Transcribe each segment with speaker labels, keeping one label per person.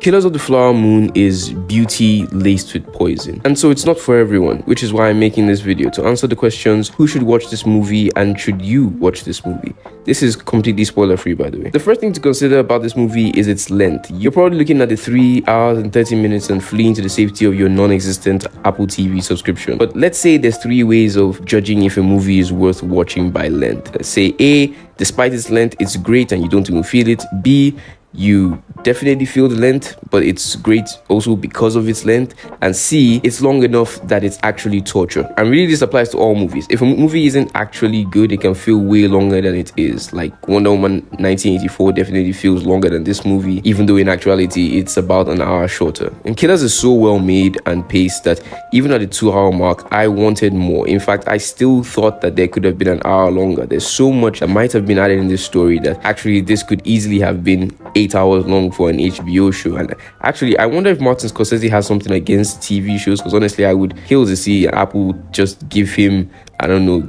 Speaker 1: Killers of the Flower Moon is beauty laced with poison, and so it's not for everyone, which is why I'm making this video to answer the questions: who should watch this movie and should you watch this movie? This is completely spoiler free, by the way. The first thing to consider about this movie is its length. You're probably looking at the 3 hours and 30 minutes and fleeing to the safety of your non-existent Apple TV subscription. But let's say there's 3 ways of judging if a movie is worth watching by length. Let's say A, despite its length, it's great and you don't even feel it. B, you definitely feel the length, but it's great also because of its length. And C, it's long enough that it's actually torture. And really, this applies to all movies. If a movie isn't actually good, it can feel way longer than it is. Like Wonder Woman 1984 definitely feels longer than this movie, even though in actuality it's about an hour shorter. And Killers is so well made and paced that even at the 2-hour mark, I wanted more. In fact, I still thought that there could have been an hour longer. There's so much that might have been added in this story that actually this could easily have been 8 hours long for an HBO show. And actually, I wonder if Martin Scorsese has something against TV shows, because honestly, I would kill to see Apple just give him, I don't know,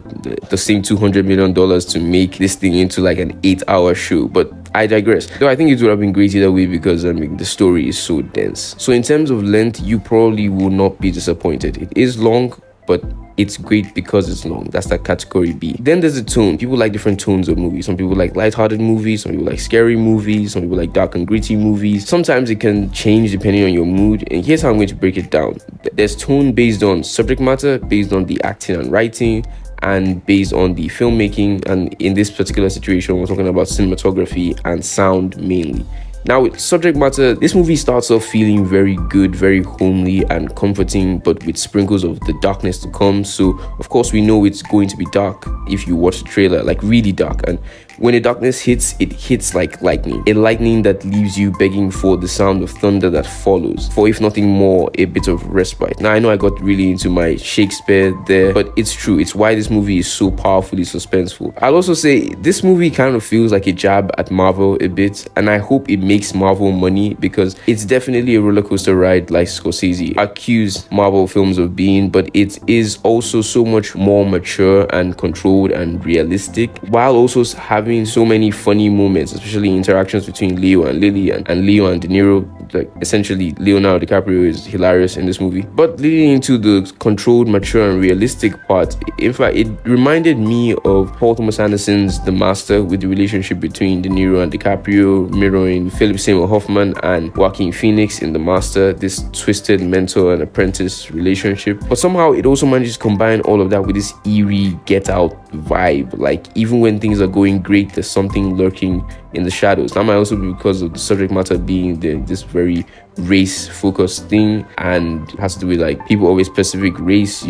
Speaker 1: the same $200 million to make this thing into like an 8-hour show. But I digress. Though I think it would have been great either way, because the story is so dense. So in terms of length, you probably will not be disappointed. It is long, but it's great because it's long. That's that category B. Then there's the tone. People like different tones of movies. Some people like lighthearted movies, some people like scary movies, some people like dark and gritty movies. Sometimes it can change depending on your mood, and here's how I'm going to break it down. There's tone based on subject matter, based on the acting and writing, and based on the filmmaking. And in this particular situation, we're talking about cinematography and sound mainly. Now, with subject matter, this movie starts off feeling very good, very homely and comforting, but with sprinkles of the darkness to come. So, of course, we know it's going to be dark if you watch the trailer, like really dark. And when the darkness hits, it hits like lightning. A lightning that leaves you begging for the sound of thunder that follows, for if nothing more, a bit of respite. Now, I know I got really into my Shakespeare there, but it's true. It's why this movie is so powerfully suspenseful. I'll also say this movie kind of feels like a jab at Marvel a bit, and I hope it makes Marvel money, because it's definitely a roller coaster ride like Scorsese accused Marvel films of being, but it is also so much more mature and controlled and realistic, while also having so many funny moments, especially interactions between Leo and Lily and Leo and DeNiro. Like essentially, Leonardo DiCaprio is hilarious in this movie. But leading into the controlled, mature, and realistic part, in fact, it reminded me of Paul Thomas Anderson's The Master, with the relationship between De Niro and DiCaprio, mirroring Philip Seymour Hoffman and Joaquin Phoenix in The Master, this twisted mentor and apprentice relationship. But somehow it also manages to combine all of that with this eerie Get Out vibe. Like, even when things are going great, there's something lurking in the shadows. That might also be because of the subject matter being this very race-focused thing, and it has to do with like people of a specific race,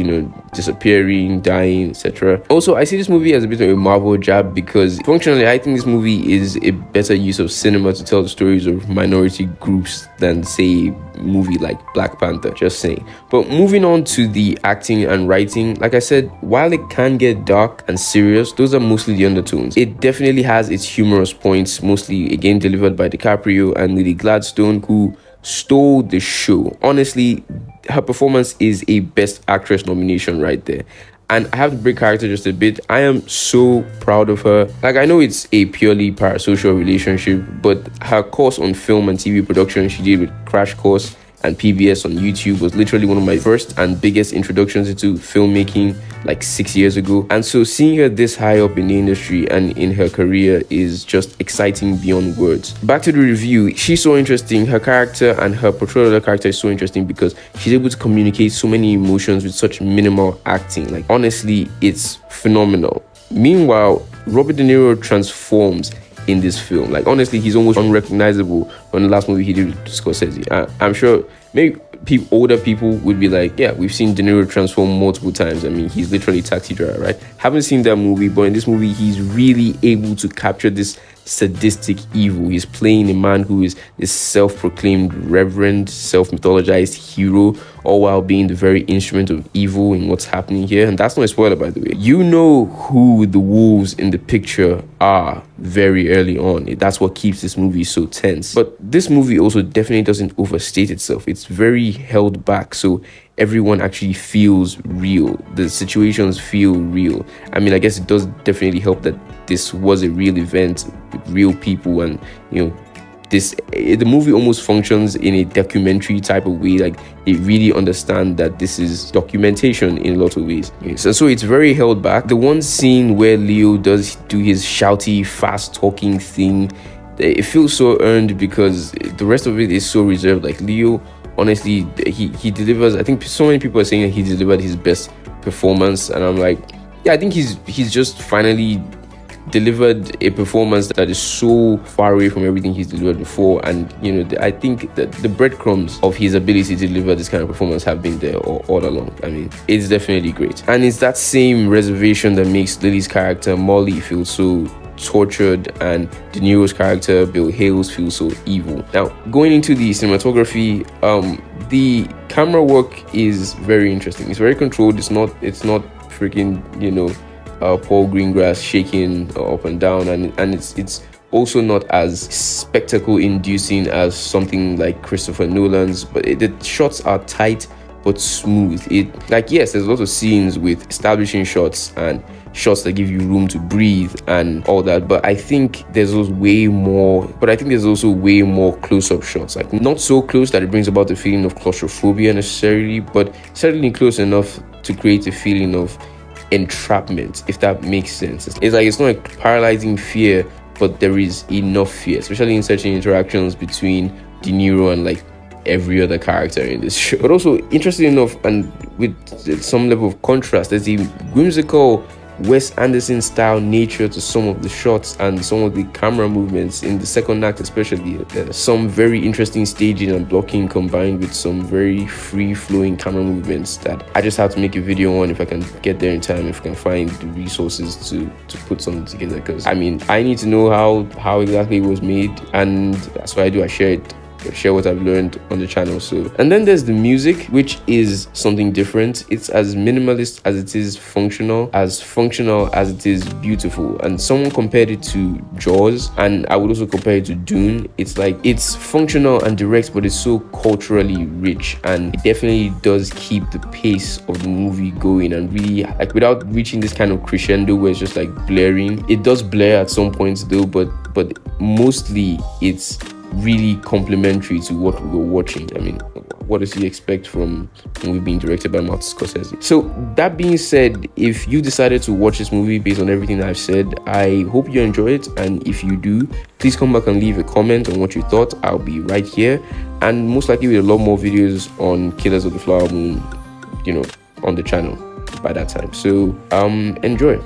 Speaker 1: disappearing, dying, etc. Also, I see this movie as a bit of a Marvel jab, because functionally, I think this movie is a better use of cinema to tell the stories of minority groups than, say, a movie like Black Panther, just saying. But moving on to the acting and writing, like I said, while it can get dark and serious, those are mostly the undertones. It definitely has its humorous points, mostly again delivered by DiCaprio and Lily Gladstone, who stole the show. Honestly, her performance is a Best Actress nomination right there. And I have to break character just a bit. I am so proud of her. Like, I know it's a purely parasocial relationship, but her course on film and TV production she did with Crash Course and PBS on YouTube was literally one of my first and biggest introductions into filmmaking, like 6 years ago. And so seeing her this high up in the industry and in her career is just exciting beyond words. Back to the review, she's so interesting. Her character and her portrayal of the character is so interesting because she's able to communicate so many emotions with such minimal acting. Like, honestly, it's phenomenal. Meanwhile, Robert De Niro transforms in this film. Like, honestly, he's almost unrecognizable from the last movie he did with Scorsese. I'm sure maybe older people would be like, yeah, we've seen De Niro transform multiple times. I mean, he's literally Taxi Driver, right? Haven't seen that movie, but in this movie, he's really able to capture this sadistic evil. He's playing a man who is this self-proclaimed reverend, self-mythologized hero, all while being the very instrument of evil in what's happening here. And that's not a spoiler, by the way. You know who the wolves in the picture are very early on. That's what keeps this movie so tense. But this movie also definitely doesn't overstate itself. It's very held back, so everyone actually feels real. The situations feel real. I mean, I guess it does definitely help that this was a real event with real people, and the movie almost functions in a documentary type of way. Like, they really understand that this is documentation in a lot of ways. So it's very held back. The one scene where Leo does do his shouty, fast talking thing, it feels so earned because the rest of it is so reserved. Like, Leo, honestly, he delivers. I think so many people are saying that he delivered his best performance, and I'm like, yeah, I think he's just finally delivered a performance that is so far away from everything he's delivered before. And I think that the breadcrumbs of his ability to deliver this kind of performance have been there all along. I mean, it's definitely great, and it's that same reservation that makes Lily's character Molly feel so tortured and DeNiro's character Bill Hales feel so evil. Now, going into the cinematography, the camera work is very interesting. It's very controlled. It's not freaking Paul Greengrass shaking up and down, and it's also not as spectacle inducing as something like Christopher Nolan's, but the shots are tight but smooth. Yes, there's a lot of scenes with establishing shots and shots that give you room to breathe and all that, but I think there's also way more close-up shots, like not so close that it brings about the feeling of claustrophobia necessarily, but certainly close enough to create a feeling of entrapment, if that makes sense. It's not a paralyzing fear, but there is enough fear, especially in certain interactions between DeNiro and like every other character in this show. But also, interesting enough, and with some level of contrast, there's a whimsical Wes Anderson style nature to some of the shots and some of the camera movements in the second act, especially. There's some very interesting staging and blocking combined with some very free-flowing camera movements that I just have to make a video on if I can get there in time, if I can find the resources to put something together, because I mean, I need to know how exactly it was made, and that's what I do. I share what I've learned on the channel. So, and then there's the music, which is something different. It's as minimalist as it is functional as it is beautiful. And someone compared it to Jaws, and I would also compare it to Dune. It's like, it's functional and direct, but it's so culturally rich, and it definitely does keep the pace of the movie going, and really, like, without reaching this kind of crescendo where it's just like blaring. It does blare at some points though, but mostly it's really complementary to what we were watching. I mean, what does he expect from a movie being directed by Martin Scorsese? So that being said, if you decided to watch this movie based on everything I've said, I hope you enjoy it, and if you do, please come back and leave a comment on what you thought. I'll be right here, and most likely with a lot more videos on Killers of the Flower Moon, on the channel by that time. So enjoy.